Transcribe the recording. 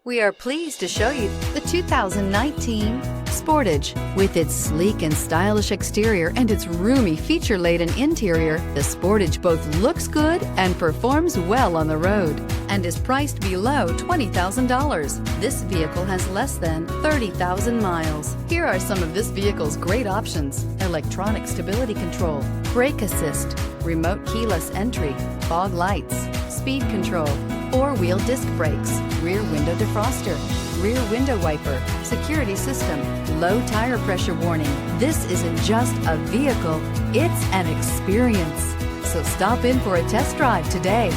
We are pleased to show you the 2019 Sportage. With its sleek and stylish exterior and its roomy feature-laden interior, the Sportage both looks good and performs well on the road and is priced below $20,000. This vehicle has less than 30,000 miles. Here are some of this vehicle's great options: electronic stability control, brake assist, remote keyless entry, fog lights, speed control, four-wheel disc brakes, rear window defroster, rear window wiper, security system, low tire pressure warning. This isn't just a vehicle, it's an experience. So stop in for a test drive today.